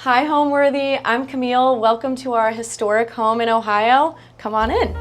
Hi, Homeworthy. I'm Camille. Welcome to our historic home in Ohio. Come on in.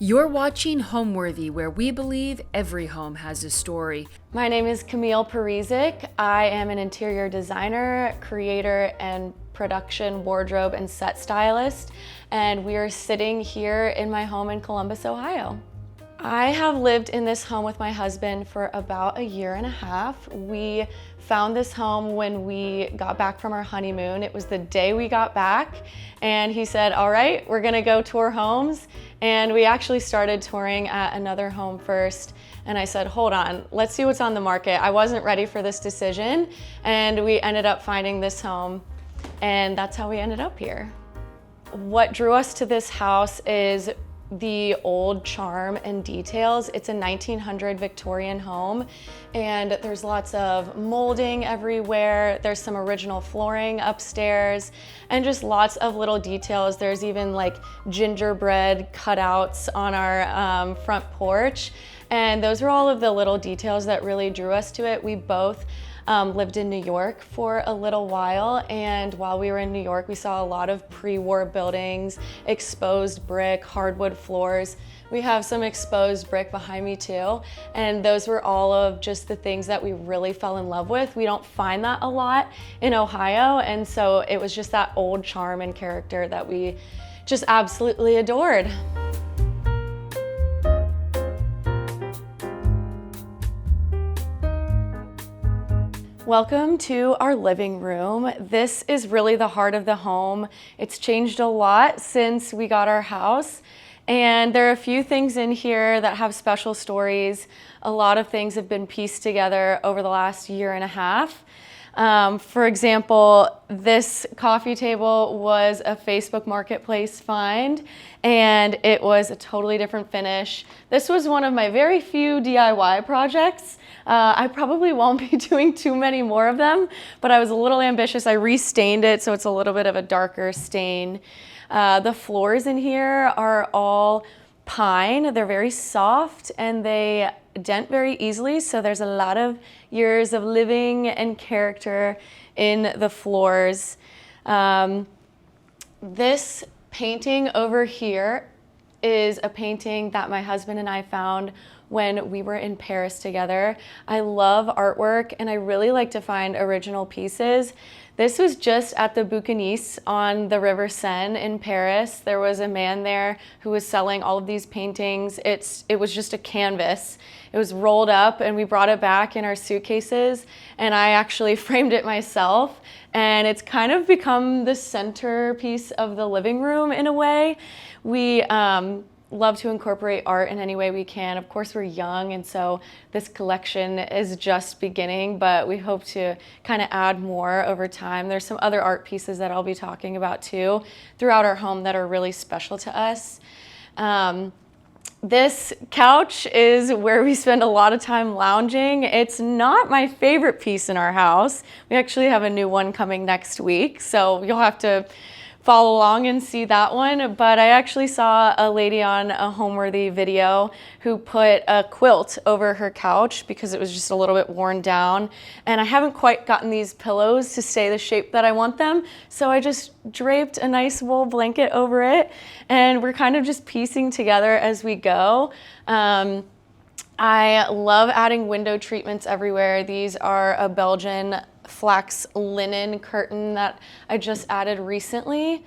You're watching Homeworthy, where we believe every home has a story. My name is Camille Parizek. I am an interior designer, creator, and production wardrobe and set stylist, and we are sitting here in my home in Columbus, Ohio. I have lived in this home with my husband for about a year and a half. We found this home when we got back from our honeymoon. It was the day we got back, and he said, all right, we're gonna go tour homes. And we actually started touring at another home first. And I said, hold on, let's see what's on the market. I wasn't ready for this decision. And we ended up finding this home. And that's how we ended up here. What drew us to this house is the old charm and details. It's a 1900 Victorian home, and there's lots of molding everywhere. There's some original flooring upstairs and just lots of little details. There's even like gingerbread cutouts on our front porch, and those were all of the little details that really drew us to it. We both lived in New York for a little while, and while we were in New York, we saw a lot of pre-war buildings, exposed brick, hardwood floors. We have some exposed brick behind me too, and those were all of just the things that we really fell in love with. We don't find that a lot in Ohio, and so it was just that old charm and character that we just absolutely adored. Welcome to our living room. This is really the heart of the home. It's changed a lot since we got our house, and there are a few things in here that have special stories. A lot of things have been pieced together over the last year and a half. For example, this coffee table was a Facebook Marketplace find, and it was a totally different finish. This was one of my very few DIY projects. I probably won't be doing too many more of them, but I was a little ambitious. I restained it, so it's a little bit of a darker stain. The floors in here are all pine. They're very soft and they dent very easily, so there's a lot of years of living and character in the floors. This painting over here is a painting that my husband and I found when we were in Paris together. I love artwork and I really like to find original pieces. This was just at the Bouquinistes on the River Seine in Paris. There was a man there who was selling all of these paintings. It was just a canvas. It was rolled up and we brought it back in our suitcases, and I actually framed it myself, and it's kind of become the centerpiece of the living room in a way. We love to incorporate art in any way we can. Of course, we're young, and so this collection is just beginning, but we hope to kind of add more over time. There's some other art pieces that I'll be talking about too throughout our home that are really special to us. This couch is where we spend a lot of time lounging. It's not my favorite piece in our house. We actually have a new one coming next week, so you'll have to follow along and see that one. But I actually saw a lady on a Homeworthy video who put a quilt over her couch because it was just a little bit worn down, and I haven't quite gotten these pillows to stay the shape that I want them, so I just draped a nice wool blanket over it, and we're kind of just piecing together as we go. I love adding window treatments everywhere. These are a Belgian flax linen curtain that I just added recently.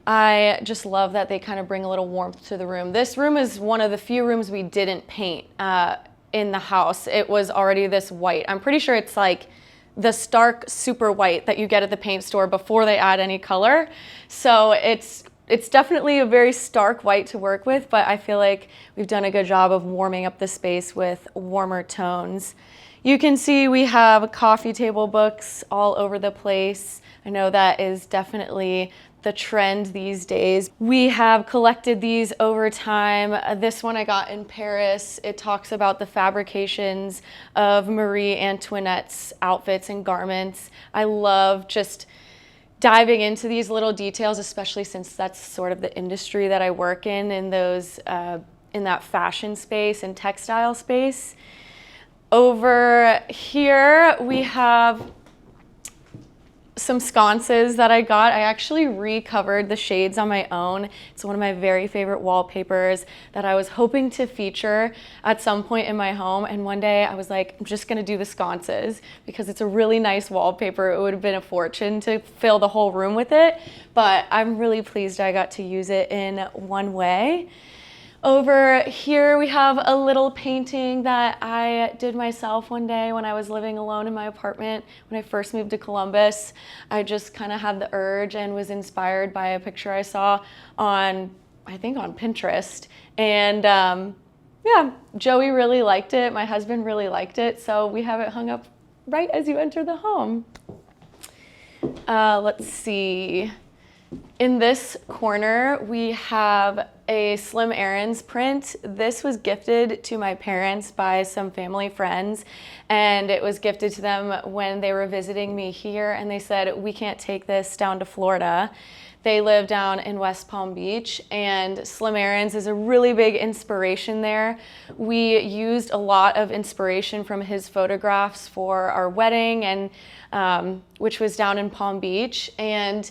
I just love that they kind of bring a little warmth to the room. This room is one of the few rooms we didn't paint in the house. It was already this white. I'm pretty sure it's like the stark super white that you get at the paint store before they add any color. So it's definitely a very stark white to work with, but I feel like we've done a good job of warming up the space with warmer tones. You can see we have coffee table books all over the place. I know that is definitely the trend these days. We have collected these over time. This one I got in Paris. It talks about the fabrications of Marie Antoinette's outfits and garments. I love just diving into these little details, especially since that's sort of the industry that I work in those in that fashion space and textile space. Over here we have some sconces that I got. I actually recovered the shades on my own. It's one of my very favorite wallpapers that I was hoping to feature at some point in my home. And one day I was like, I'm just gonna do the sconces because it's a really nice wallpaper. It would have been a fortune to fill the whole room with it, but I'm really pleased I got to use it in one way. Over here we have a little painting that I did myself one day when I was living alone in my apartment when I first moved to Columbus. I just kind of had the urge and was inspired by a picture I saw on, I think on Pinterest. And yeah, Joey really liked it. My husband really liked it. So we have it hung up right as you enter the home. Let's see. In this corner, we have a Slim Aarons print. This was gifted to my parents by some family friends, and it was gifted to them when they were visiting me here, and they said, we can't take this down to Florida. They live down in West Palm Beach, and Slim Aarons is a really big inspiration there. We used a lot of inspiration from his photographs for our wedding, and which was down in Palm Beach. And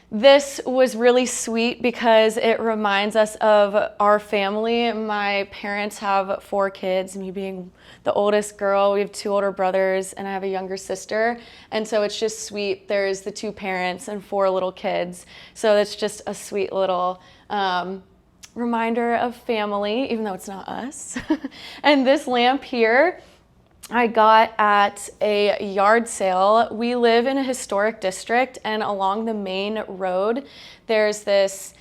this was really sweet because it reminds us of our family. My parents have 4 kids, me being the oldest girl. We have 2 older brothers and I have a younger sister. And so it's just sweet. There's the 2 parents and 4 little kids. So it's just a sweet little reminder of family, even though it's not us. And this lamp here, I got at a yard sale. We live in a historic district, and along the main road, there's this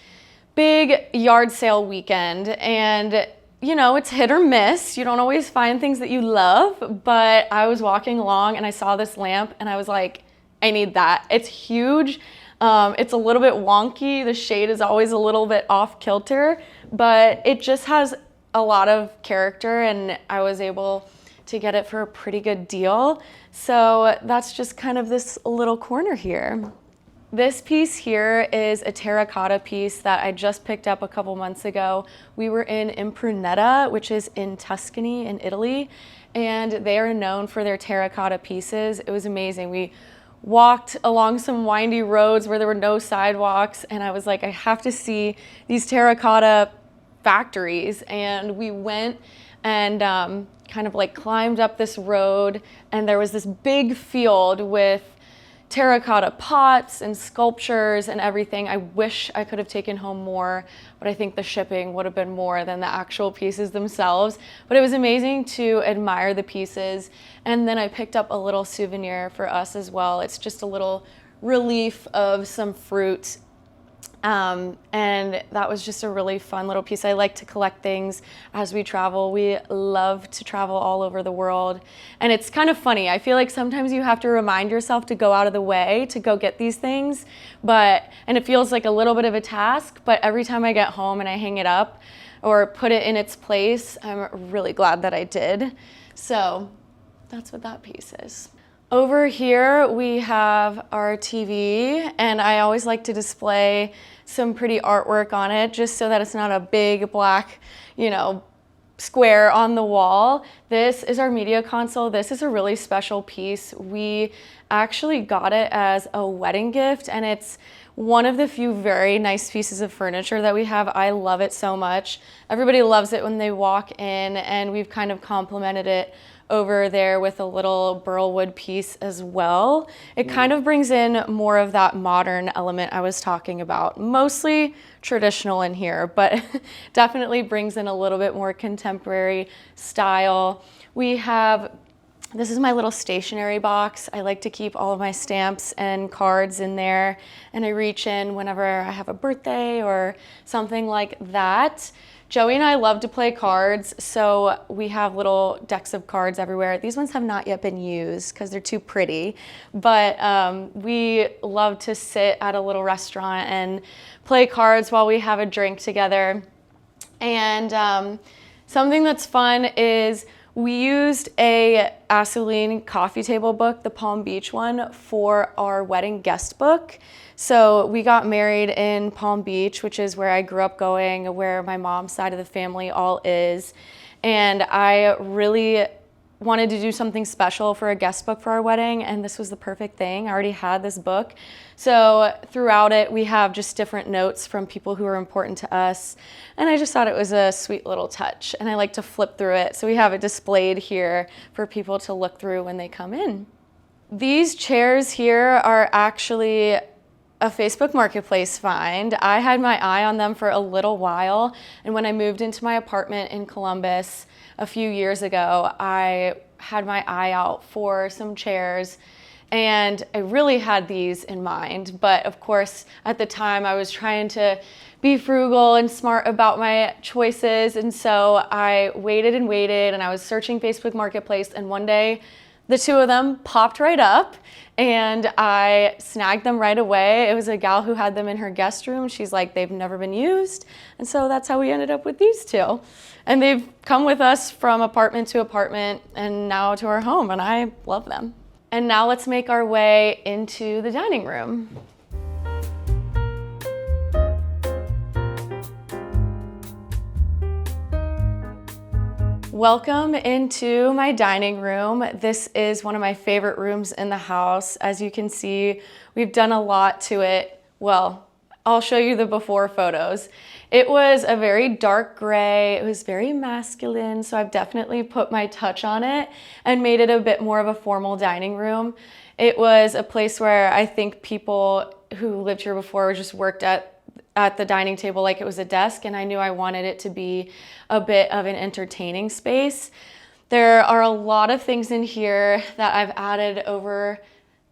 big yard sale weekend. And you know, it's hit or miss. You don't always find things that you love, but I was walking along and I saw this lamp and I was like, I need that. It's huge. It's a little bit wonky. The shade is always a little bit off kilter, but it just has a lot of character, and I was able to get it for a pretty good deal. So that's just kind of this little corner here. This piece here is a terracotta piece that I just picked up a couple months ago. We were in Impruneta, which is in Tuscany in Italy, and they are known for their terracotta pieces. It was amazing. We walked along some windy roads where there were no sidewalks, and I was like, I have to see these terracotta factories. And we went and kind of like climbed up this road, and there was this big field with terracotta pots and sculptures and everything. I wish I could have taken home more, but I think the shipping would have been more than the actual pieces themselves. But it was amazing to admire the pieces. And then I picked up a little souvenir for us as well. It's just a little relief of some fruit. And that was just a really fun little piece. I like to collect things as we travel. We love to travel all over the world. And it's kind of funny. I feel like sometimes you have to remind yourself to go out of the way to go get these things. And it feels like a little bit of a task, but every time I get home and I hang it up or put it in its place, I'm really glad that I did. So that's what that piece is. Over here we have our TV, and I always like to display some pretty artwork on it just so that it's not a big black, square on the wall. This is our media console. This is a really special piece. We actually got it as a wedding gift, and it's one of the few very nice pieces of furniture that we have. I love it so much. Everybody loves it when they walk in, and we've kind of complemented it over there with a little burlwood piece as well. It kind of brings in more of that modern element I was talking about. Mostly traditional in here, but definitely brings in a little bit more contemporary style. This is my little stationery box. I like to keep all of my stamps and cards in there, and I reach in whenever I have a birthday or something like that. Joey and I love to play cards, so we have little decks of cards everywhere. These ones have not yet been used because they're too pretty, but we love to sit at a little restaurant and play cards while we have a drink together. And something that's fun is we used a Aceline coffee table book, the Palm Beach one, for our wedding guest book. So we got married in Palm Beach, which is where I grew up going, where my mom's side of the family all is. And I really wanted to do something special for a guest book for our wedding, and this was the perfect thing. I already had this book. So throughout it, we have just different notes from people who are important to us. And I just thought it was a sweet little touch, and I like to flip through it. So we have it displayed here for people to look through when they come in. These chairs here are actually a Facebook Marketplace find. I had my eye on them for a little while, and when I moved into my apartment in Columbus a few years ago, I had my eye out for some chairs, and I really had these in mind. But of course, at the time, I was trying to be frugal and smart about my choices, and so I waited and waited, and I was searching Facebook Marketplace, and one day, the two of them popped right up, and I snagged them right away. It was a gal who had them in her guest room. She's like, they've never been used. And so that's how we ended up with these two. And they've come with us from apartment to apartment and now to our home, and I love them. And now let's make our way into the dining room. Welcome into my dining room. This is one of my favorite rooms in the house. As you can see, we've done a lot to it. Well, I'll show you the before photos. It was a very dark gray. It was very masculine, so I've definitely put my touch on it and made it a bit more of a formal dining room. It was a place where I think people who lived here before just worked at the dining table like it was a desk, and I knew I wanted it to be a bit of an entertaining space. There are a lot of things in here that I've added over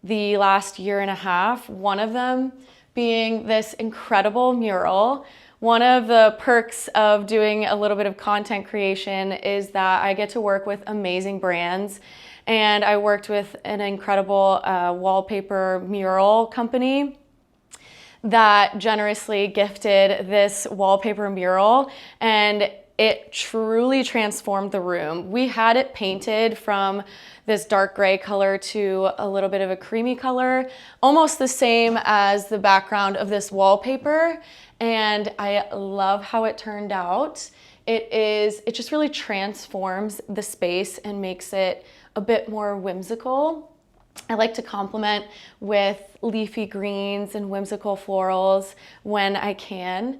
the last year and a half. One of them being this incredible mural. One of the perks of doing a little bit of content creation is that I get to work with amazing brands, and I worked with an incredible wallpaper mural company that generously gifted this wallpaper mural, and it truly transformed the room. We had it painted from this dark gray color to a little bit of a creamy color, almost the same as the background of this wallpaper, and I love how it turned out. It just really transforms the space and makes it a bit more whimsical. I like to complement with leafy greens and whimsical florals when I can.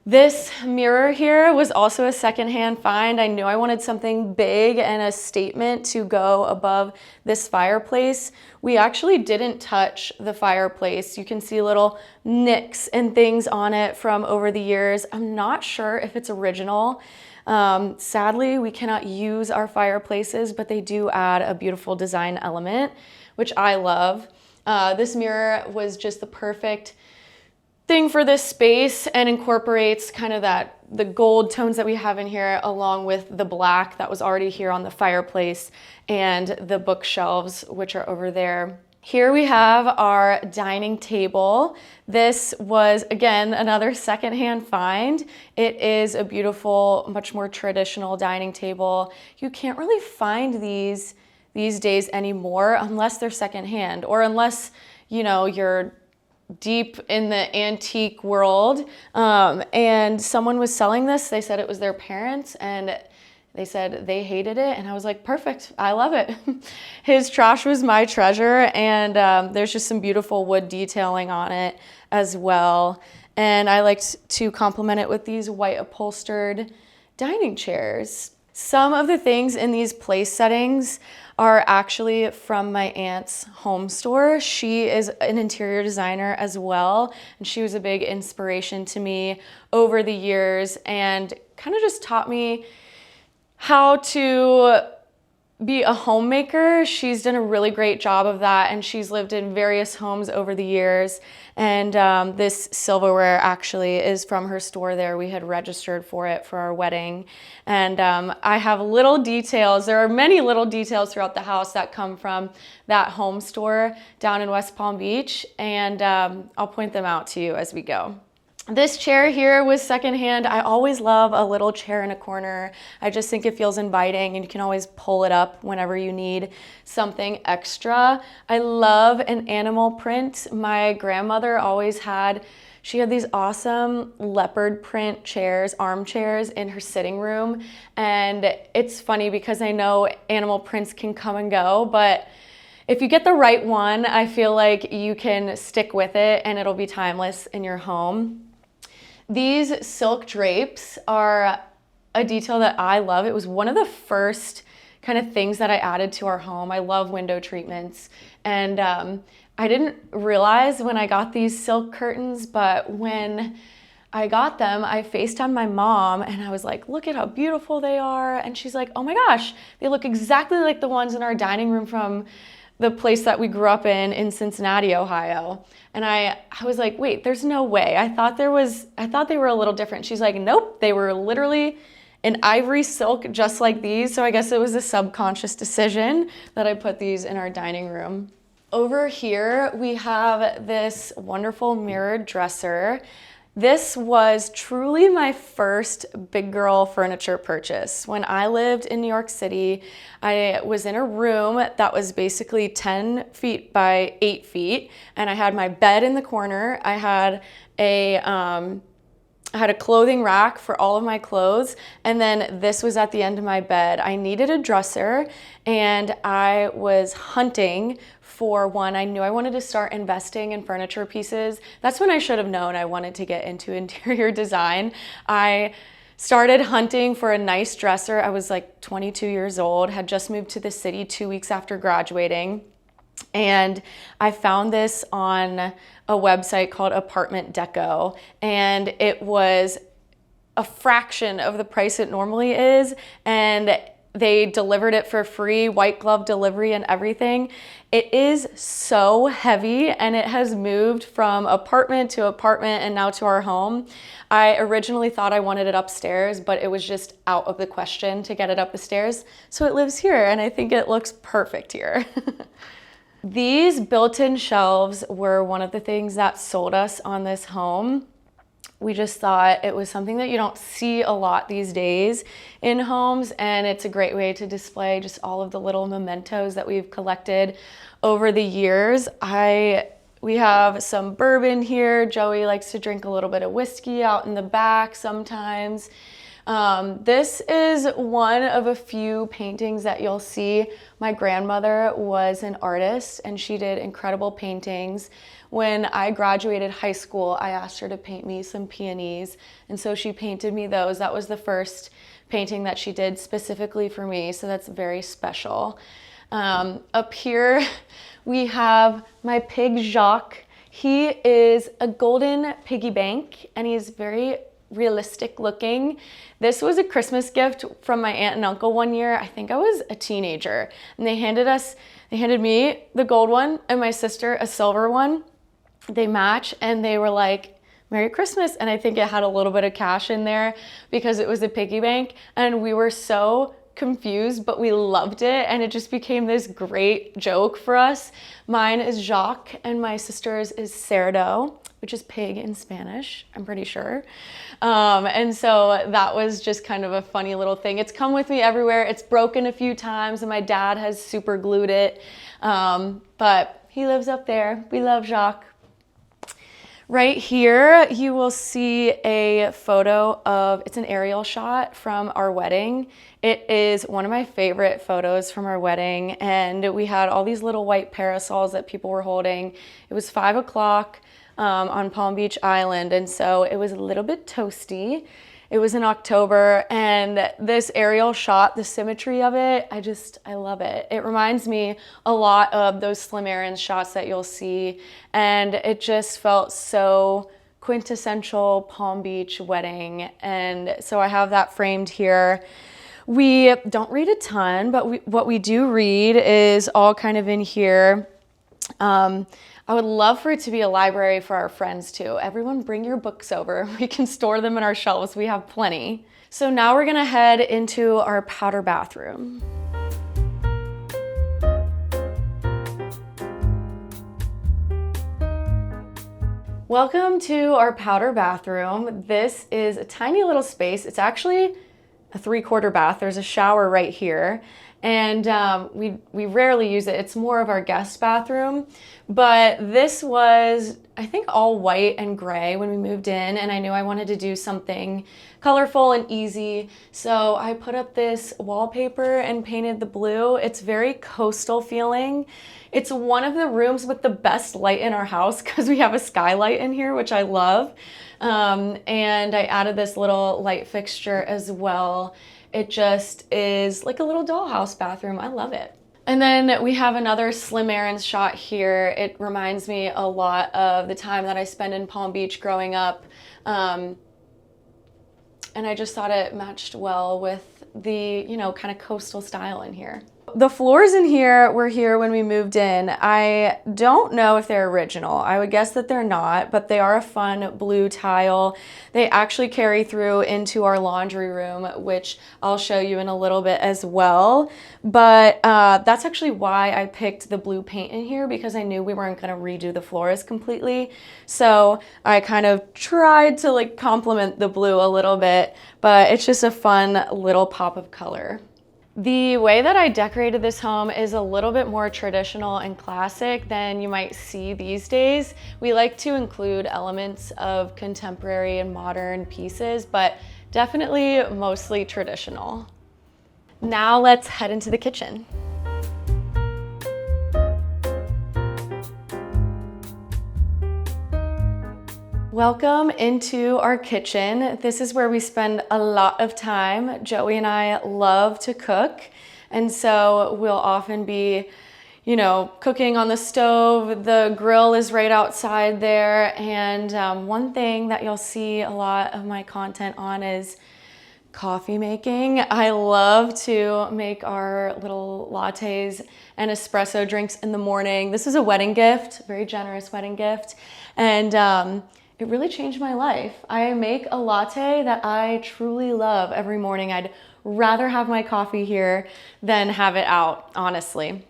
This mirror here was also a secondhand find. I knew I wanted something big and a statement to go above this fireplace. We actually didn't touch the fireplace. You can see little nicks and things on it from over the years. I'm not sure if it's original. Sadly, we cannot use our fireplaces, but they do add a beautiful design element, which I love. This mirror was just the perfect thing for this space and incorporates kind of the gold tones that we have in here, along with the black that was already here on the fireplace and the bookshelves, which are over there. Here we have our dining table. This was, again, another secondhand find. It is a beautiful, much more traditional dining table. You can't really find these days anymore unless they're secondhand, or unless, you know, you're deep in the antique world. And someone was selling this. They said it was their parents, and they said they hated it, and I was like, perfect, I love it. His trash was my treasure, and there's just some beautiful wood detailing on it as well. And I liked to complement it with these white upholstered dining chairs. Some of the things in these place settings are actually from my aunt's home store. She is an interior designer as well, and she was a big inspiration to me over the years and kind of just taught me how to be a homemaker. She's done a really great job of that, and she's lived in various homes over the years. And this silverware actually is from her store there. We had registered for it for our wedding. And I have little details. There are many little details throughout the house that come from that home store down in West Palm Beach. And I'll point them out to you as we go. This chair here was secondhand. I always love a little chair in a corner. I just think it feels inviting, and you can always pull it up whenever you need something extra. I love an animal print. My grandmother always had, she had these awesome leopard print chairs, armchairs in her sitting room. And it's funny because I know animal prints can come and go, but if you get the right one, I feel like you can stick with it and it'll be timeless in your home. These silk drapes are a detail that I love. It was one of the first kind of things that I added to our home. I love window treatments. And I didn't realize when I got these silk curtains, but when I got them, I FaceTimed my mom and I was like, look at how beautiful they are. And she's like, oh my gosh, they look exactly like the ones in our dining room from the place that we grew up in Cincinnati, Ohio. And I was like, wait, there's no way. I thought they were a little different. She's like, nope, they were literally an ivory silk just like these. So I guess it was a subconscious decision that I put these in our dining room. Over here, we have this wonderful mirrored dresser. This was truly my first big girl furniture purchase. When I lived in New York City, I was in a room that was basically 10 feet by 8 feet, and I had my bed in the corner. I had a clothing rack for all of my clothes, and then this was at the end of my bed. I needed a dresser, and I was hunting for one. I knew I wanted to start investing in furniture pieces. That's when I should have known I wanted to get into interior design. I started hunting for a nice dresser. I was like 22 years old, had just moved to the city 2 weeks after graduating. And I found this on a website called Apartment Deco, and it was a fraction of the price it normally is, and they delivered it for free, white glove delivery and everything. It is so heavy, and it has moved from apartment to apartment and now to our home. I originally thought I wanted it upstairs, but it was just out of the question to get it up the stairs. So it lives here, and I think it looks perfect here. These built-in shelves were one of the things that sold us on this home. We just thought it was something that you don't see a lot these days in homes, and it's a great way to display just all of the little mementos that we've collected over the years. We have some bourbon here. Joey likes to drink a little bit of whiskey out in the back sometimes. This is one of a few paintings that you'll see. My grandmother was an artist, and she did incredible paintings. When I graduated high school, I asked her to paint me some peonies, and so she painted me those. That was the first painting that she did specifically for me, so that's very special. Up here, we have my pig Jacques. He is a golden piggy bank, and he's very realistic looking. This was a Christmas gift from my aunt and uncle one year. I think I was a teenager, and they handed me the gold one and my sister a silver one. They match, and they were like, Merry Christmas. And I think it had a little bit of cash in there because it was a piggy bank, and we were so confused, but we loved it, and it just became this great joke for us. Mine is Jacques, and my sister's is Cerdo, which is pig in Spanish, I'm pretty sure. And so that was just kind of a funny little thing. It's come with me everywhere. It's broken a few times, and my dad has super glued it. But he lives up there. We love Jacques. Right here, you will see a photo of, it's an aerial shot from our wedding. It is one of my favorite photos from our wedding, and we had all these little white parasols that people were holding. It was 5 o'clock on Palm Beach Island, and so it was a little bit toasty. It was in October, and this aerial shot, the symmetry of it, I love it. It reminds me a lot of those Slim Aarons shots that you'll see, and it just felt so quintessential Palm Beach wedding, and so I have that framed here. We don't read a ton, but what we do read is all kind of in here. I would love for it to be a library for our friends too. Everyone bring your books over. We can store them in our shelves. We have plenty. So now we're gonna head into our powder bathroom. Welcome to our powder bathroom. This is a tiny little space. It's actually a 3/4 bath. There's a shower right here. And we rarely use it. It's more of our guest bathroom. But this was, I think, all white and gray when we moved in, and I knew I wanted to do something colorful and easy. So I put up this wallpaper and painted the blue. It's very coastal feeling. It's one of the rooms with the best light in our house because we have a skylight in here, which I love. And I added this little light fixture as well. It just is like a little dollhouse bathroom. I love it. And then we have another Slim Aaron's shot here. It reminds me a lot of the time that I spent in Palm Beach growing up. And I just thought it matched well with the, kind of coastal style in here. The floors in here were here when we moved in. I don't know if they're original. I would guess that they're not, but they are a fun blue tile. They actually carry through into our laundry room, which I'll show you in a little bit as well. But that's actually why I picked the blue paint in here, because I knew we weren't gonna redo the floors completely. So I kind of tried to complement the blue a little bit, but it's just a fun little pop of color. The way that I decorated this home is a little bit more traditional and classic than you might see these days. We like to include elements of contemporary and modern pieces, but definitely mostly traditional. Now let's head into the kitchen. Welcome into our kitchen. This is where we spend a lot of time. Joey and I love to cook, and so we'll often be, cooking on the stove. The grill is right outside there, and one thing that you'll see a lot of my content on is coffee making. I love to make our little lattes and espresso drinks in the morning. This is a wedding gift, very generous wedding gift, and it really changed my life. I make a latte that I truly love every morning. I'd rather have my coffee here than have it out, honestly.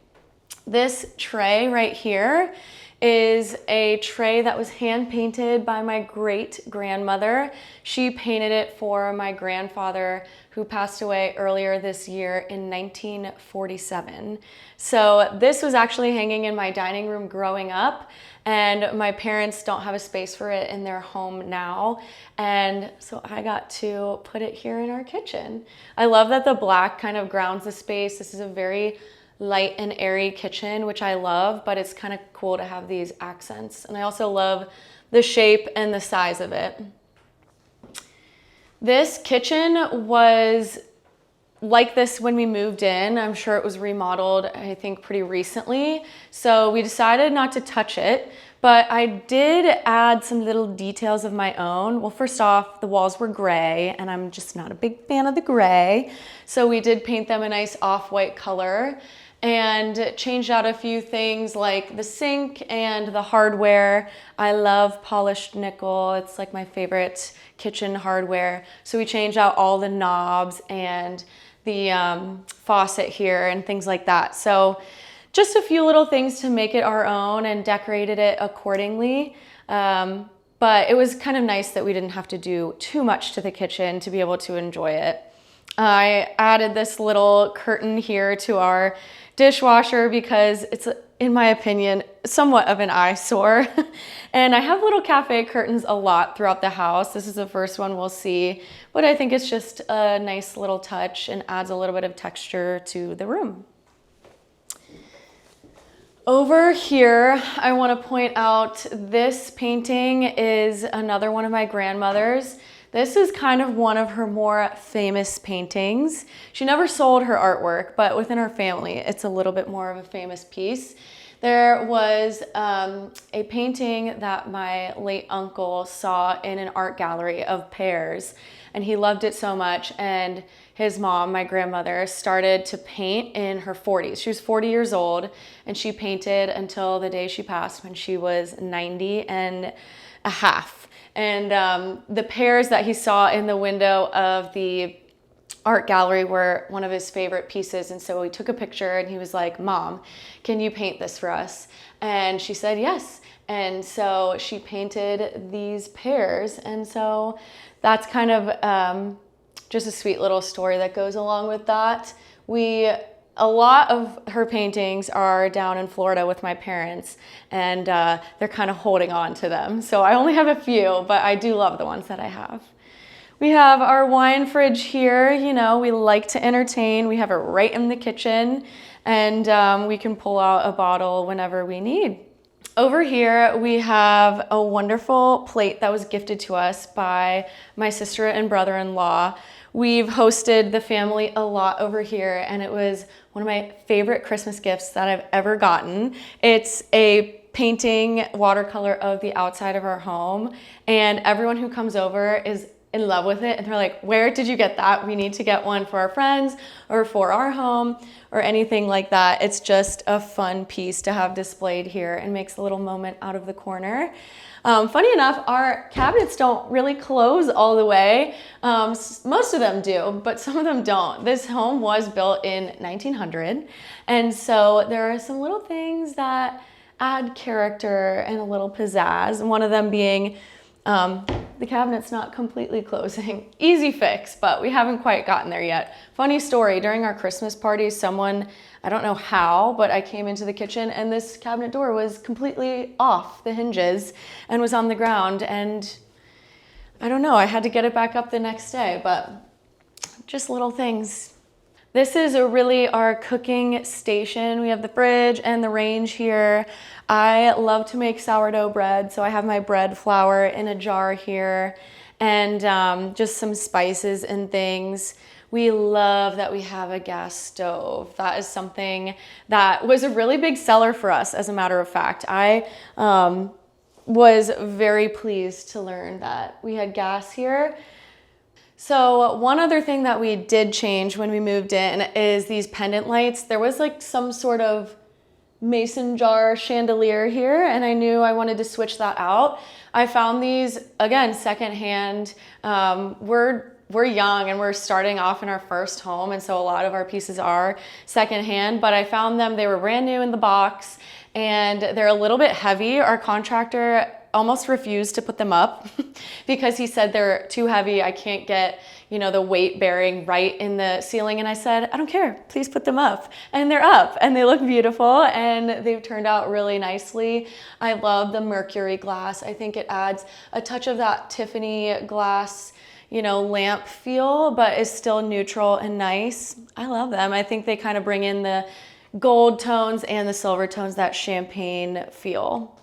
This tray right here is a tray that was hand painted by my great grandmother. She painted it for my grandfather, who passed away earlier this year in 1947. So this was actually hanging in my dining room growing up, and my parents don't have a space for it in their home now. And so I got to put it here in our kitchen. I love that the black kind of grounds the space. This is a very light and airy kitchen, which I love, but it's kind of cool to have these accents. And I also love the shape and the size of it. This kitchen was like this when we moved in. I'm sure it was remodeled, I think, pretty recently. So we decided not to touch it, but I did add some little details of my own. Well, first off, the walls were gray, and I'm just not a big fan of the gray. So we did paint them a nice off-white color and changed out a few things like the sink and the hardware. I love polished nickel. It's like my favorite kitchen hardware. So we changed out all the knobs and the faucet here and things like that. So just a few little things to make it our own and decorated it accordingly. But it was kind of nice that we didn't have to do too much to the kitchen to be able to enjoy it. I added this little curtain here to our dishwasher because it's, in my opinion, somewhat of an eyesore. And I have little cafe curtains a lot throughout the house. This is the first one we'll see, but I think it's just a nice little touch and adds a little bit of texture to the room. Over here, I want to point out this painting is another one of my grandmother's. This is kind of one of her more famous paintings. She never sold her artwork, but within her family, it's a little bit more of a famous piece. There was a painting that my late uncle saw in an art gallery of pears, and he loved it so much. And his mom, my grandmother, started to paint in her 40s. She was 40 years old, and she painted until the day she passed when she was 90 and a half. And the pears that he saw in the window of the art gallery were one of his favorite pieces. And so we took a picture and he was like, "Mom, can you paint this for us?" And she said yes. And so she painted these pears. And so that's kind of just a sweet little story that goes along with that. A lot of her paintings are down in Florida with my parents, and they're kind of holding on to them. So I only have a few, but I do love the ones that I have. We have our wine fridge here. You know, we like to entertain. We have it right in the kitchen, and we can pull out a bottle whenever we need. Over here, we have a wonderful plate that was gifted to us by my sister and brother-in-law. We've hosted the family a lot over here, and it was one of my favorite Christmas gifts that I've ever gotten. It's a painting watercolor of the outside of our home, and everyone who comes over is in love with it, and they're like, "Where did you get that? We need to get one for our friends or for our home," or anything like that. It's just a fun piece to have displayed here and makes a little moment out of the corner. Funny enough, our cabinets don't really close all the way. Most of them do, but some of them don't. This home was built in 1900, and so there are some little things that add character and a little pizzazz, and one of them being the cabinet's not completely closing. Easy fix, but we haven't quite gotten there yet. Funny story, during our Christmas party, someone, I don't know how, but I came into the kitchen and this cabinet door was completely off the hinges and was on the ground, and I don't know, I had to get it back up the next day, but just little things. This is really our cooking station. We have the fridge and the range here. I love to make sourdough bread, so I have my bread flour in a jar here, and just some spices and things. We love that we have a gas stove. That is something that was a really big seller for us, as a matter of fact. I was very pleased to learn that we had gas here. So one other thing that we did change when we moved in is these pendant lights. There was like some sort of mason jar chandelier here, and I knew I wanted to switch that out. I found these, again, secondhand. We're young and we're starting off in our first home, and so a lot of our pieces are secondhand, but I found them, they were brand new in the box, and they're a little bit heavy. Our contractor almost refused to put them up because he said they're too heavy. I can't get, the weight bearing right in the ceiling. And I said, "I don't care, please put them up." And they're up and they look beautiful and they've turned out really nicely. I love the mercury glass. I think it adds a touch of that Tiffany glass, lamp feel, but is still neutral and nice. I love them. I think they kind of bring in the gold tones and the silver tones, that champagne feel.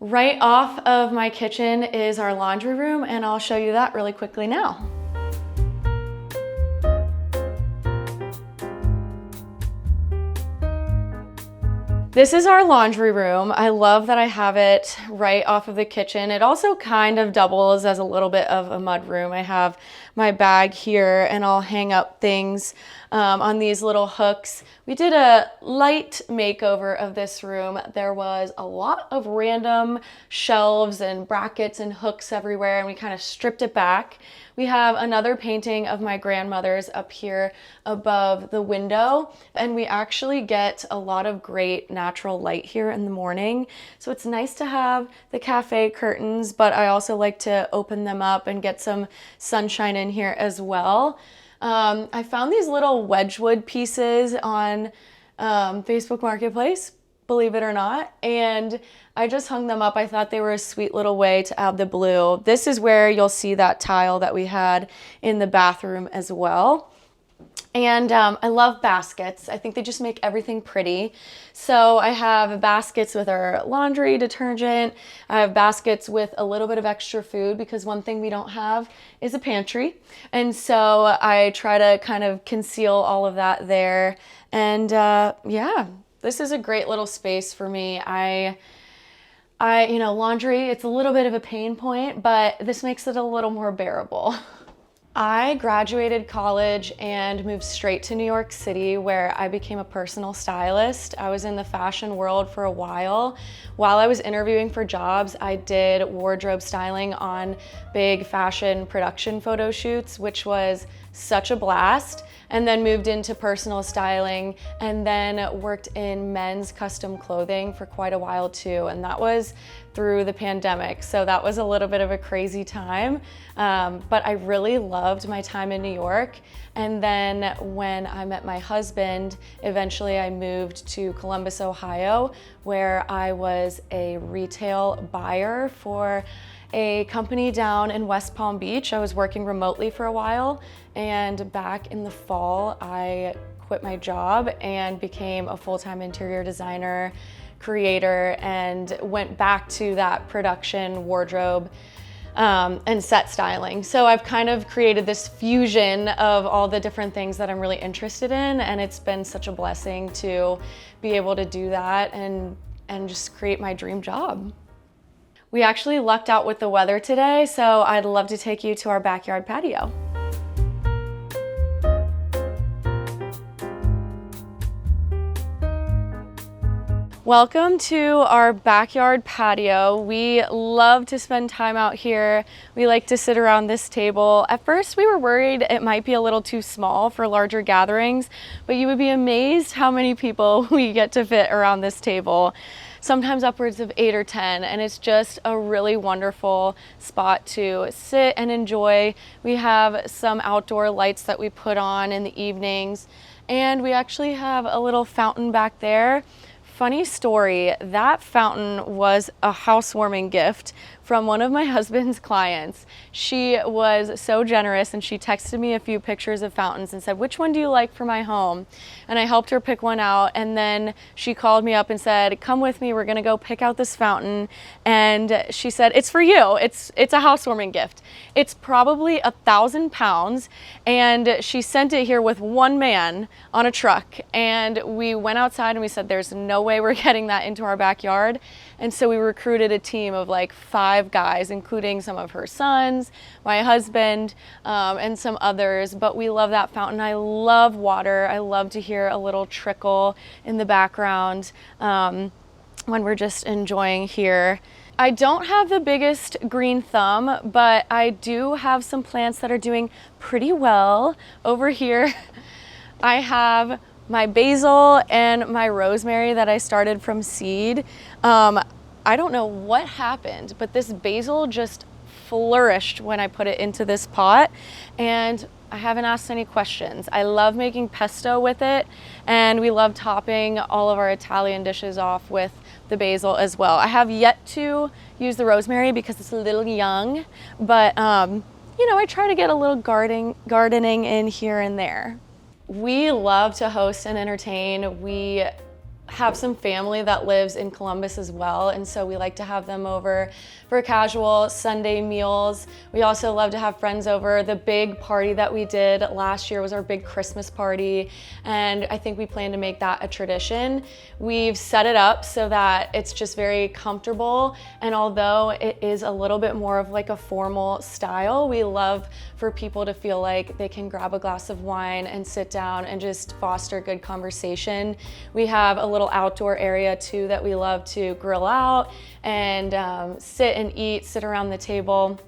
Right off of my kitchen is our laundry room, and I'll show you that really quickly now. This is our laundry room. I love that I have it right off of the kitchen. It also kind of doubles as a little bit of a mud room. I have my bag here, and I'll hang up things on these little hooks. We did a light makeover of this room. There was a lot of random shelves and brackets and hooks everywhere, and we kind of stripped it back. We have another painting of my grandmother's up here above the window, and we actually get a lot of great natural light here in the morning. So it's nice to have the cafe curtains, but I also like to open them up and get some sunshine in here as well. I found these little Wedgwood pieces on Facebook Marketplace, believe it or not, and I just hung them up. I thought they were a sweet little way to add the blue. This is where you'll see that tile that we had in the bathroom as well. And I love baskets. I think they just make everything pretty. So I have baskets with our laundry detergent. I have baskets with a little bit of extra food, because one thing we don't have is a pantry. And so I try to kind of conceal all of that there. And yeah, this is a great little space for me. Laundry, it's a little bit of a pain point, but this makes it a little more bearable. I graduated college and moved straight to New York City, where I became a personal stylist. I was in the fashion world for a while. While I was interviewing for jobs, I did wardrobe styling on big fashion production photo shoots, which was such a blast. And then moved into personal styling, and then worked in men's custom clothing for quite a while too. And that was through the pandemic. So that was a little bit of a crazy time. But I really loved my time in New York. And then when I met my husband, eventually I moved to Columbus, Ohio, where I was a retail buyer for a company down in West Palm Beach. I was working remotely for a while, and back in the fall, I quit my job and became a full-time interior designer, creator, and went back to that production, wardrobe, and set styling. So I've kind of created this fusion of all the different things that I'm really interested in, and it's been such a blessing to be able to do that and just create my dream job. We actually lucked out with the weather today, so I'd love to take you to our backyard patio. Welcome to our backyard patio. We love to spend time out here. We like to sit around this table. At first we were worried it might be a little too small for larger gatherings, but you would be amazed how many people we get to fit around this table. Sometimes upwards of 8 or 10, and it's just a really wonderful spot to sit and enjoy. We have some outdoor lights that we put on in the evenings, and we actually have a little fountain back there. Funny story, that fountain was a housewarming gift from one of my husband's clients. She was so generous, and she texted me a few pictures of fountains and said, "Which one do you like for my home?" And I helped her pick one out, and then she called me up and said, "Come with me, we're gonna go pick out this fountain." And she said, "It's for you, it's a housewarming gift." It's probably 1,000 pounds, and she sent it here with one man on a truck. And we went outside and we said, there's no way we're getting that into our backyard. And so we recruited a team of like 5 guys, including some of her sons, my husband, and some others. But we love that fountain. I love water. I love to hear a little trickle in the background when we're just enjoying here. I don't have the biggest green thumb, but I do have some plants that are doing pretty well. Over here, I have my basil and my rosemary that I started from seed. I don't know what happened, but this basil just flourished when I put it into this pot, and I haven't asked any questions. I love making pesto with it, and we love topping all of our Italian dishes off with the basil as well. I have yet to use the rosemary because it's a little young, but you know, I try to get a little gardening in here and there. We love to host and entertain. We have some family that lives in Columbus as well, and so we like to have them over for casual Sunday meals. We also love to have friends over. The big party that we did last year was our big Christmas party, and I think we plan to make that a tradition. We've set it up so that it's just very comfortable, and although it is a little bit more of like a formal style, we love for people to feel like they can grab a glass of wine and sit down and just foster good conversation. We have a little outdoor area too that we love to grill out and sit and eat, sit around the table.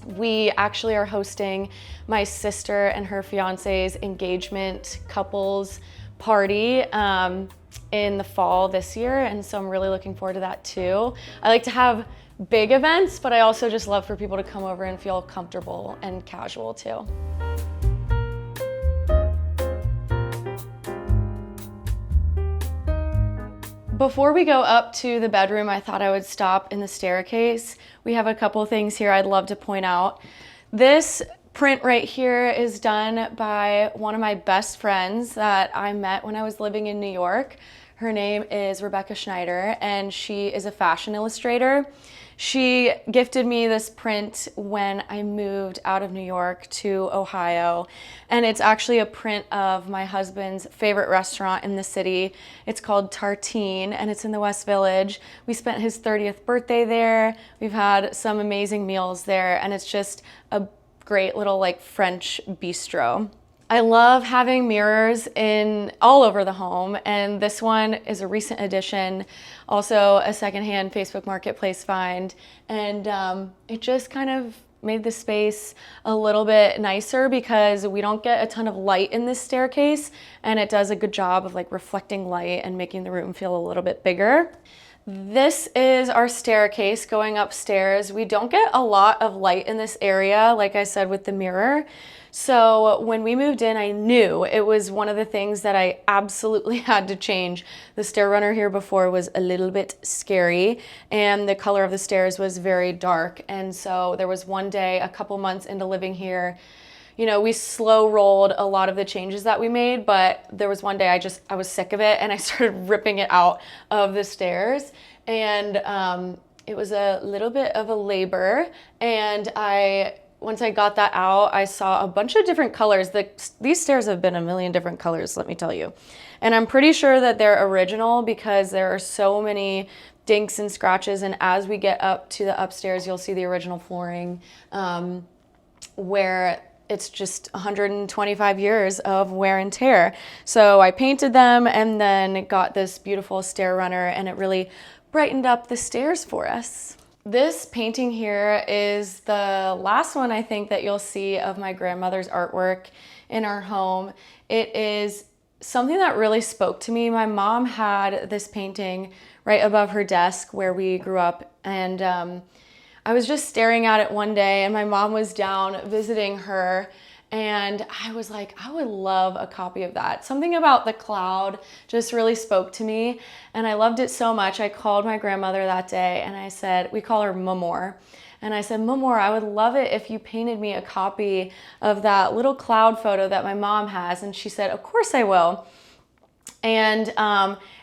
We actually are hosting my sister and her fiance's engagement couples party in the fall this year, and so I'm really looking forward to that too. I like to have big events, but I also just love for people to come over and feel comfortable and casual too. Before we go up to the bedroom, I thought I would stop in the staircase. We have a couple things here I'd love to point out. This print right here is done by one of my best friends that I met when I was living in New York. Her name is Rebecca Schneider, and she is a fashion illustrator. She gifted me this print when I moved out of New York to Ohio, and it's actually a print of my husband's favorite restaurant in the city. It's called Tartine, and it's in the West Village. We spent his 30th birthday there. We've had some amazing meals there, and it's just a great little like French bistro. I love having mirrors in all over the home, and this one is a recent addition, also a secondhand Facebook Marketplace find, and it just kind of made the space a little bit nicer because we don't get a ton of light in this staircase, and it does a good job of like reflecting light and making the room feel a little bit bigger. This is our staircase going upstairs. We don't get a lot of light in this area, like I said, with the mirror. So when we moved in, I knew it was one of the things that I absolutely had to change. The stair runner here before was a little bit scary, and the color of the stairs was very dark. And so there was one day, a couple months into living here, you know, we slow rolled a lot of the changes that we made, but there was one day I was sick of it and I started ripping it out of the stairs, and it was a little bit of a labor, and once I got that out, I saw a bunch of different colors. These stairs have been a million different colors, let me tell you. And I'm pretty sure that they're original because there are so many dinks and scratches, and as we get up to the upstairs, you'll see the original flooring where it's just 125 years of wear and tear. So I painted them and then got this beautiful stair runner, and it really brightened up the stairs for us. This painting here is the last one I think that you'll see of my grandmother's artwork in our home. It is something that really spoke to me. My mom had this painting right above her desk where we grew up, and I was just staring at it one day, and my mom was down visiting her, and I was like, I would love a copy of that. Something about the cloud just really spoke to me, and I loved it so much. I called my grandmother that day, and I said, we call her Mamor, and I said, Mamor, I would love it if you painted me a copy of that little cloud photo that my mom has. And she said, of course I will. And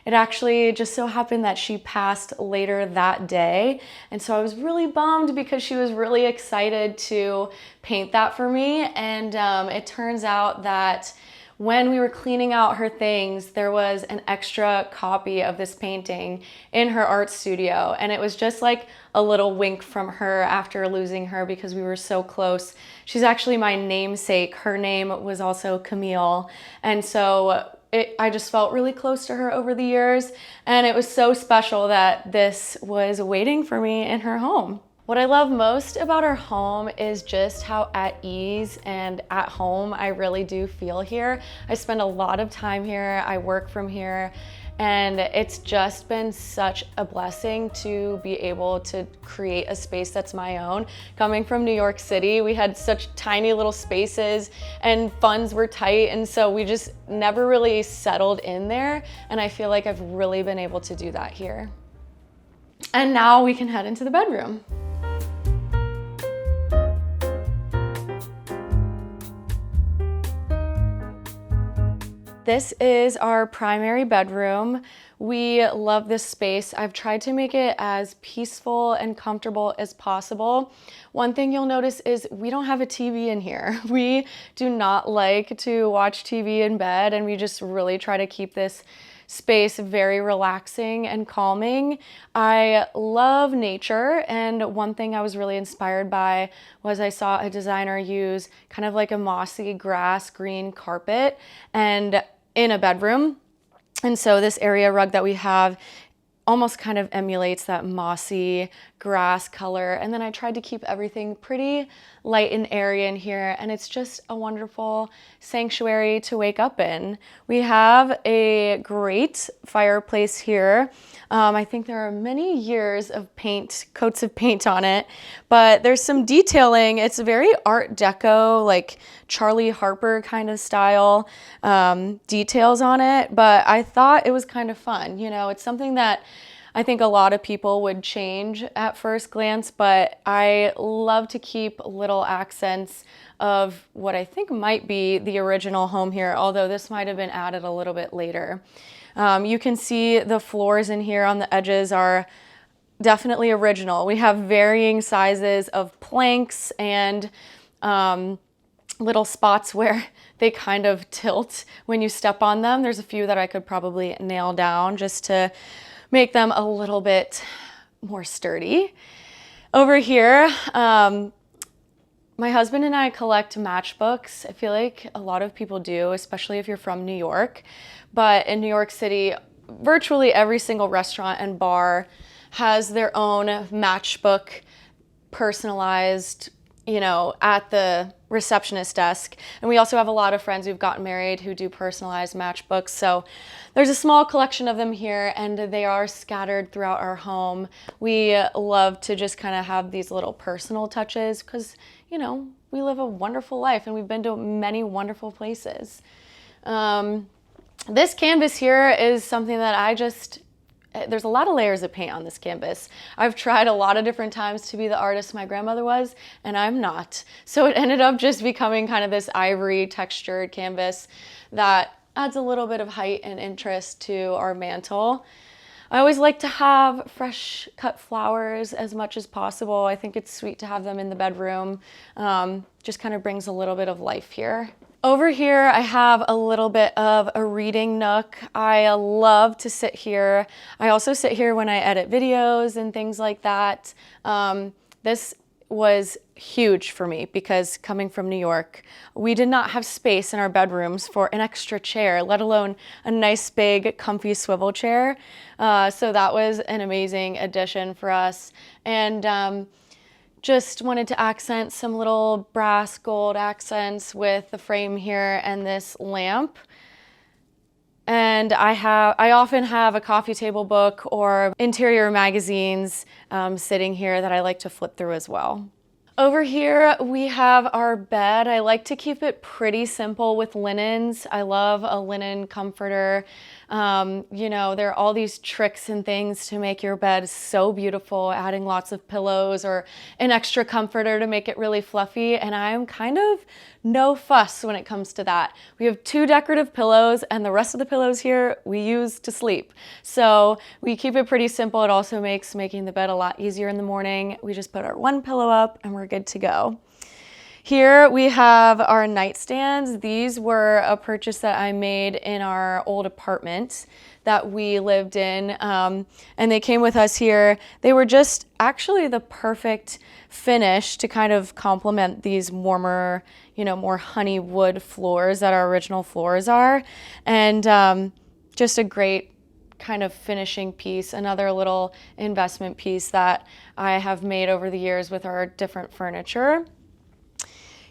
it actually just so happened that she passed later that day. And so I was really bummed because she was really excited to paint that for me. And it turns out that when we were cleaning out her things, there was an extra copy of this painting in her art studio. And it was just like a little wink from her after losing her because we were so close. She's actually my namesake. Her name was also Camille. And so I just felt really close to her over the years, and it was so special that this was waiting for me in her home. What I love most about our home is just how at ease and at home I really do feel here. I spend a lot of time here, I work from here, and it's just been such a blessing to be able to create a space that's my own. Coming from New York City, we had such tiny little spaces and funds were tight, and so we just never really settled in there, and I feel like I've really been able to do that here. And now we can head into the bedroom. This is our primary bedroom. We love this space. I've tried to make it as peaceful and comfortable as possible. One thing you'll notice is we don't have a TV in here. We do not like to watch TV in bed, and we just really try to keep this space very relaxing and calming. I love nature, and one thing I was really inspired by was I saw a designer use kind of like a mossy grass green carpet and in a bedroom. And so this area rug that we have almost kind of emulates that mossy grass color. And then I tried to keep everything pretty light and airy in here, and it's just a wonderful sanctuary to wake up in. We have a great fireplace here. I think there are many years of coats of paint on it, but there's some detailing. It's very Art Deco, like Charlie Harper kind of style details on it, but I thought it was kind of fun. You know, it's something that I think a lot of people would change at first glance, but I love to keep little accents of what I think might be the original home here, although this might have been added a little bit later. You can see the floors in here on the edges are definitely original. We have varying sizes of planks and little spots where they kind of tilt when you step on them. There's a few that I could probably nail down just to make them a little bit more sturdy. Over here, my My husband and I collect matchbooks. I feel like a lot of people do, especially if you're from New York. But in New York City, virtually every single restaurant and bar has their own matchbook personalized, at the receptionist desk. And we also have a lot of friends who've gotten married who do personalized matchbooks. So there's a small collection of them here, and they are scattered throughout our home. We love to just kind of have these little personal touches because, we live a wonderful life and we've been to many wonderful places. This canvas here is something that there's a lot of layers of paint on this canvas. I've tried a lot of different times to be the artist my grandmother was, and I'm not. So it ended up just becoming kind of this ivory textured canvas that adds a little bit of height and interest to our mantle. I always like to have fresh cut flowers as much as possible. I think it's sweet to have them in the bedroom. Just kind of brings a little bit of life here. Over here, I have a little bit of a reading nook. I love to sit here. I also sit here when I edit videos and things like that. This was huge for me because coming from New York, we did not have space in our bedrooms for an extra chair, let alone a nice big comfy swivel chair. So that was an amazing addition for us. And just wanted to accent some little brass gold accents with the frame here and this lamp. And I often have a coffee table book or interior magazines sitting here that I like to flip through as well. Over here we have our bed. I like to keep it pretty simple with linens. I love a linen comforter. There are all these tricks and things to make your bed so beautiful, adding lots of pillows or an extra comforter to make it really fluffy. And I'm kind of no fuss when it comes to that. We have 2 decorative pillows and the rest of the pillows here we use to sleep. So we keep it pretty simple. It also makes making the bed a lot easier in the morning. We just put our 1 pillow up and we're good to go. Here we have our nightstands. These were a purchase that I made in our old apartment that we lived in, and they came with us here. They were just actually the perfect finish to kind of complement these warmer, more honey wood floors that our original floors are, and just a great kind of finishing piece, another little investment piece that I have made over the years with our different furniture.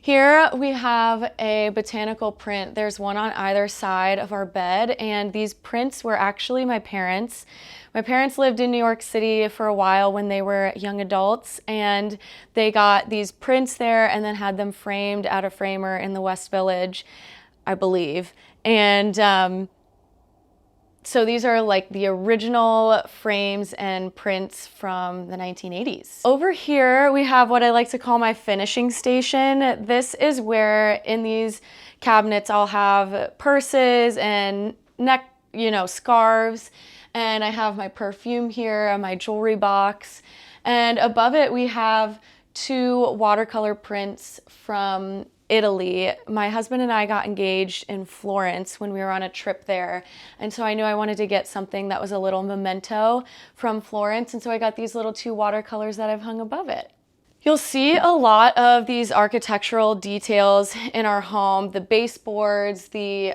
Here we have a botanical print. There's one on either side of our bed, and these prints were actually my parents. My parents lived in New York City for a while when they were young adults, and they got these prints there and then had them framed at a framer in the West Village, I believe. And so these are like the original frames and prints from the 1980s. Over here, we have what I like to call my finishing station. This is where in these cabinets, I'll have purses and neck, scarves. And I have my perfume here and my jewelry box. And above it, we have 2 watercolor prints from Italy. My husband and I got engaged in Florence when we were on a trip there. And so I knew I wanted to get something that was a little memento from Florence. And so I got these little 2 watercolors that I've hung above it. You'll see a lot of these architectural details in our home, the baseboards, the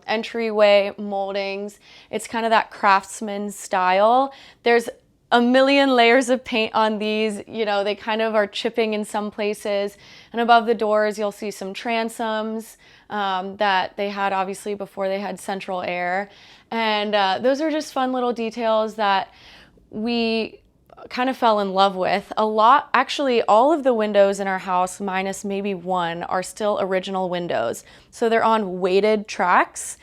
entryway moldings. It's kind of that craftsman style. There's a million layers of paint on these, they kind of are chipping in some places. And above the doors, you'll see some transoms that they had obviously before they had central air. And those are just fun little details that we kind of fell in love with. Actually, all of the windows in our house, minus maybe 1, are still original windows. So they're on weighted tracks.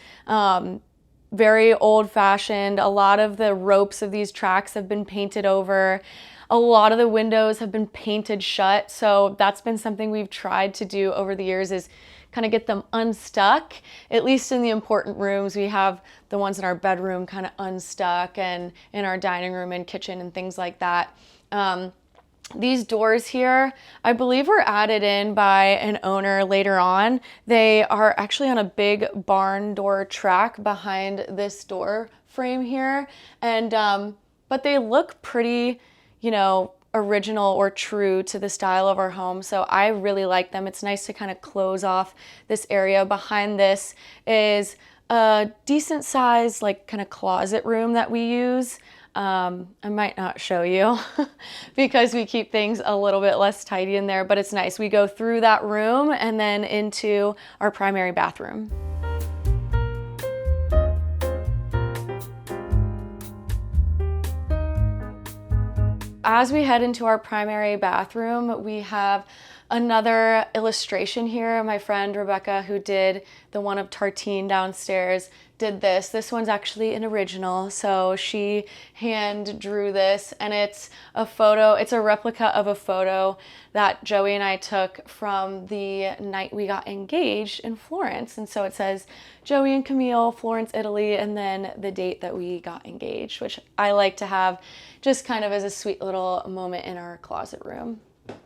Very old-fashioned. A lot of the ropes of these tracks have been painted over. A lot of the windows have been painted shut. So that's been something we've tried to do over the years, is kind of get them unstuck. At least in the important rooms, we have the ones in our bedroom kind of unstuck, and in our dining room and kitchen and things like that. These doors here, I believe, were added in by an owner later on. They are actually on a big barn door track behind this door frame here. And but they look pretty, original or true to the style of our home. So I really like them. It's nice to kind of close off this area. Behind this is a decent size, like kind of closet room that we use. I might not show you because we keep things a little bit less tidy in there, but it's nice. We go through that room and then into our primary bathroom. As we head into our primary bathroom, we have another illustration here. My friend Rebecca, who did the one of Tartine downstairs, did this. This one's actually an original, so she hand drew this, and it's a photo, it's a replica of a photo that Joey and I took from the night we got engaged in Florence. And so it says Joey and Camille, Florence, Italy, and then the date that we got engaged, which I like to have just kind of as a sweet little moment in our closet room.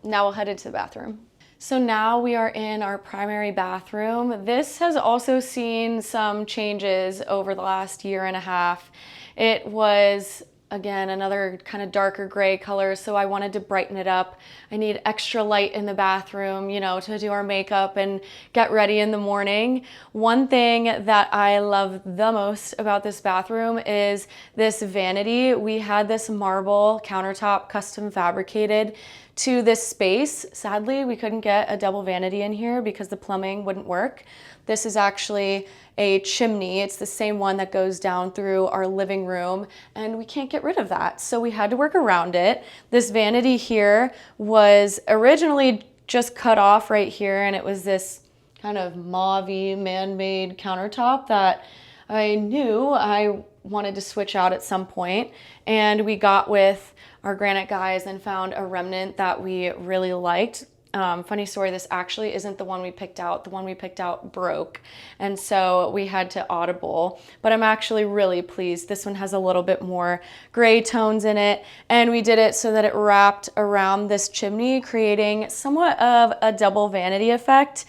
Now we'll head into the bathroom. So now we are in our primary bathroom. This has also seen some changes over the last year and a half. It was, again, another kind of darker gray color, so I wanted to brighten it up. I need extra light in the bathroom, you know, to do our makeup and get ready in the morning. One thing that I love the most about this bathroom is this vanity. We had this marble countertop custom fabricated to this space. Sadly, we couldn't get a double vanity in here because the plumbing wouldn't work. This is actually a chimney. It's the same one that goes down through our living room, and we can't get rid of that. So we had to work around it. This vanity here was originally just cut off right here, and it was this kind of mauve-y man-made countertop that I knew I wanted to switch out at some point. And we got with our granite guys and found a remnant that we really liked. Funny story, this actually isn't the one we picked out. The one we picked out broke, and so we had to audible, but I'm actually really pleased. This one has a little bit more gray tones in it, and we did it so that it wrapped around this chimney, creating somewhat of a double vanity effect.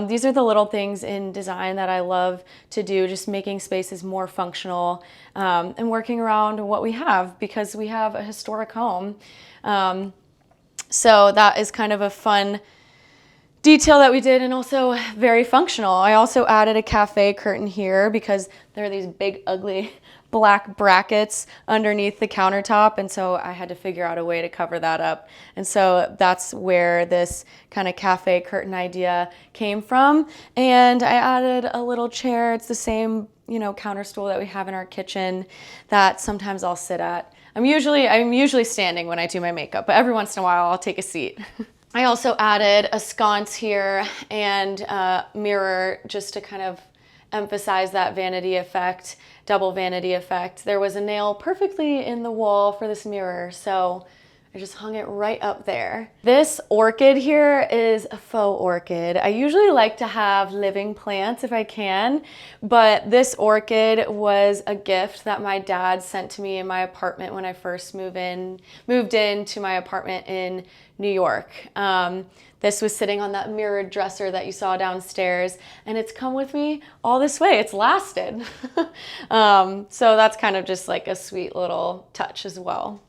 These are the little things in design that I love to do, just making spaces more functional and working around what we have, because we have a historic home. So that is kind of a fun detail that we did, and also very functional. I also added a cafe curtain here because there are these big ugly black brackets underneath the countertop, and so I had to figure out a way to cover that up. And so that's where this kind of cafe curtain idea came from. And I added a little chair. It's the same, you know, counter stool that we have in our kitchen that sometimes I'll sit at. I'm usually standing when I do my makeup, but every once in a while I'll take a seat. I also added a sconce here and a mirror just to kind of emphasize that vanity effect, double vanity effect. There was a nail perfectly in the wall for this mirror, so I just hung it right up there. This orchid here is a faux orchid. I usually like to have living plants if I can, but this orchid was a gift that my dad sent to me in my apartment when I first moved into my apartment in New York. This was sitting on that mirrored dresser that you saw downstairs, and it's come with me all this way. It's lasted. So that's kind of just like a sweet little touch as well.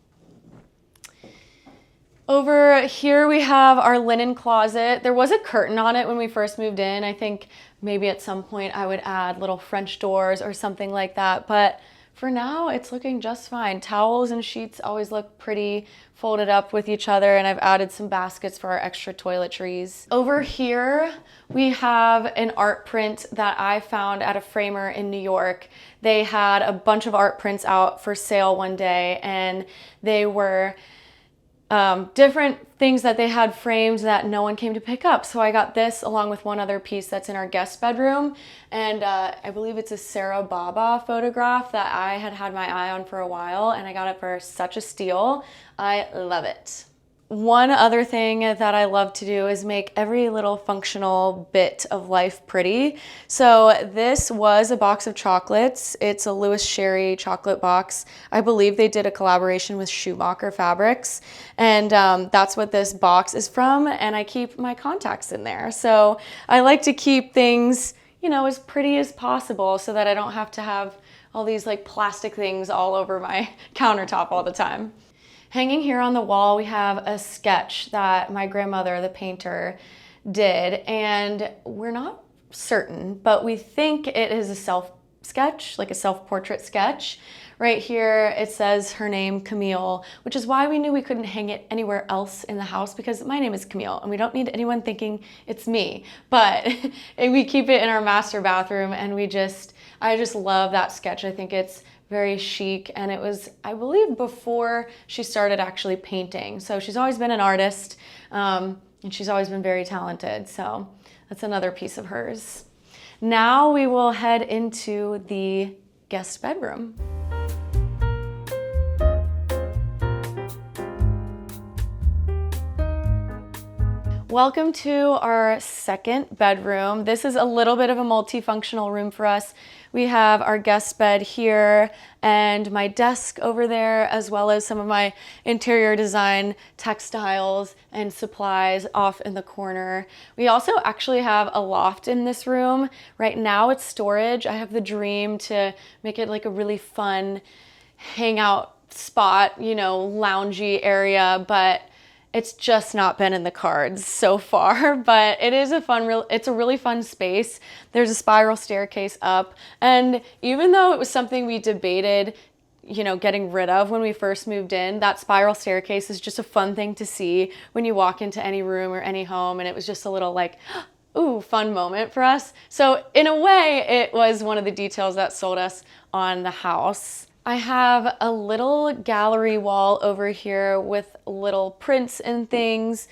Over here we have our linen closet. There was a curtain on it when we first moved in. I think maybe at some point I would add little French doors or something like that, but for now it's looking just fine. Towels and sheets always look pretty folded up with each other, and I've added some baskets for our extra toiletries. Over here we have an art print that I found at a framer in New York. They had a bunch of art prints out for sale one day, and they were different things that they had framed that no one came to pick up. So I got this along with one other piece that's in our guest bedroom. And I believe it's a Sarah Baba photograph that I had my eye on for a while, and I got it for such a steal. I love it. One other thing that I love to do is make every little functional bit of life pretty. So this was a box of chocolates. It's a Louis Sherry chocolate box. I believe they did a collaboration with Schumacher Fabrics, and that's what this box is from, and I keep my contacts in there. So I like to keep things, you know, as pretty as possible so that I don't have to have all these like plastic things all over my countertop all the time. Hanging here on the wall, we have a sketch that my grandmother, the painter, did, and we're not certain, but we think it is a self-sketch, like a self-portrait sketch. Right here, it says her name, Camille, which is why we knew we couldn't hang it anywhere else in the house, because my name is Camille, and we don't need anyone thinking it's me. But we keep it in our master bathroom, and I just love that sketch. I think it's very chic, and it was, I believe, before she started actually painting. So she's always been an artist, and she's always been very talented. So that's another piece of hers. Now we will head into the guest bedroom. Welcome to our second bedroom. This is a little bit of a multifunctional room for us. We have our guest bed here and my desk over there, as well as some of my interior design textiles and supplies off in the corner. We also actually have a loft in this room. Right now it's storage. I have the dream to make it like a really fun hangout spot, loungy area, but it's just not been in the cards so far, but it is it's a really fun space. There's a spiral staircase up, and even though it was something we debated, getting rid of when we first moved in, that spiral staircase is just a fun thing to see when you walk into any room or any home, and it was just a little like, ooh, fun moment for us. So in a way, it was one of the details that sold us on the house. I have a little gallery wall over here with little prints and things.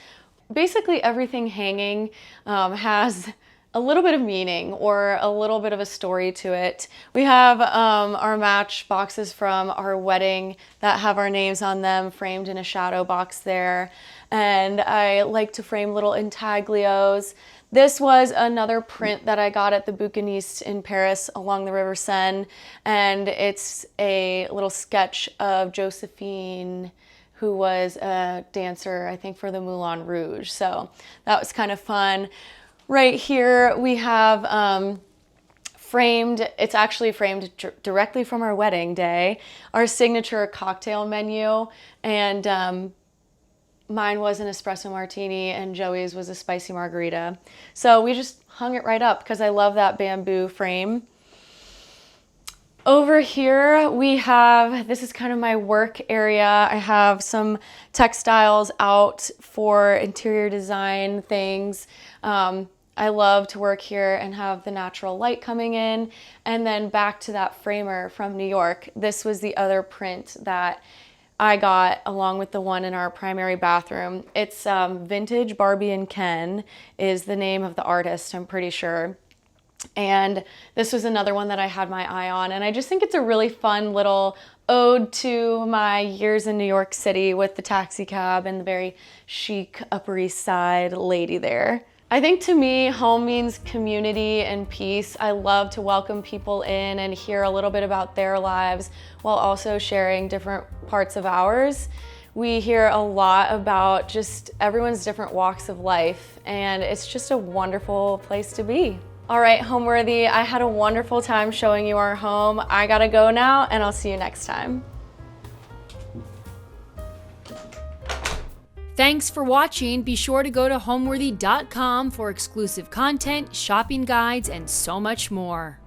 Basically everything hanging has a little bit of meaning or a little bit of a story to it. We have our match boxes from our wedding that have our names on them framed in a shadow box there. And I like to frame little intaglios. This was another print that I got at the Bouquiniste in Paris along the River Seine, and it's a little sketch of Josephine, who was a dancer, I think, for the Moulin Rouge. So that was kind of fun. Right here we have it's actually framed directly from our wedding day, our signature cocktail menu, and mine was an espresso martini and Joey's was a spicy margarita. So we just hung it right up because I love that bamboo frame. Over here this is kind of my work area. I have some textiles out for interior design things. I love to work here and have the natural light coming in. And then back to that framer from New York. This was the other print that I got along with the one in our primary bathroom. It's Vintage Barbie and Ken is the name of the artist, I'm pretty sure. And this was another one that I had my eye on. And I just think it's a really fun little ode to my years in New York City with the taxi cab and the very chic Upper East Side lady there. I think to me, home means community and peace. I love to welcome people in and hear a little bit about their lives while also sharing different parts of ours. We hear a lot about just everyone's different walks of life, and it's just a wonderful place to be. All right, Homeworthy, I had a wonderful time showing you our home. I gotta go now, and I'll see you next time. Thanks for watching. Be sure to go to homeworthy.com for exclusive content, shopping guides, and so much more.